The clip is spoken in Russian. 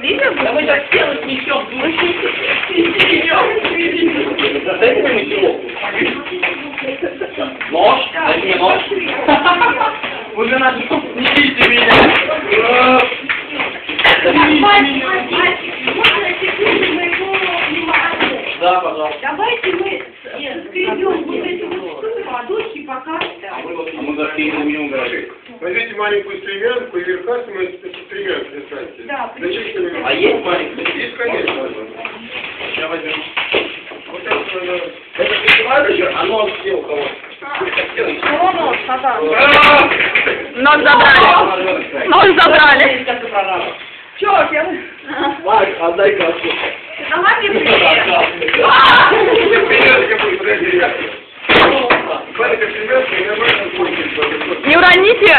Видишь? Да мы так сделать несем. Дайте мне мотивовку. Нож? Дайте мне нож. Уже надо, не видите меня. Да, пожалуйста. Давайте мы скребем вот эти вот ладошки пока. А мы зашли в минимум гаражи. Возьмите маленькую стремянку и верхать мы стремянку достаньте. Да, А есть маленький? Есть, конечно. Сейчас возьмем. Вот это надо. Это прикрывает еще? А нож где у кого? Нож, да. Нож забрали. Нож забрали. Как-то программа. Чё, я... Вась, отдай каску. Давай мне привет. Маленькая стремянка, и нормально будет. Не уроните.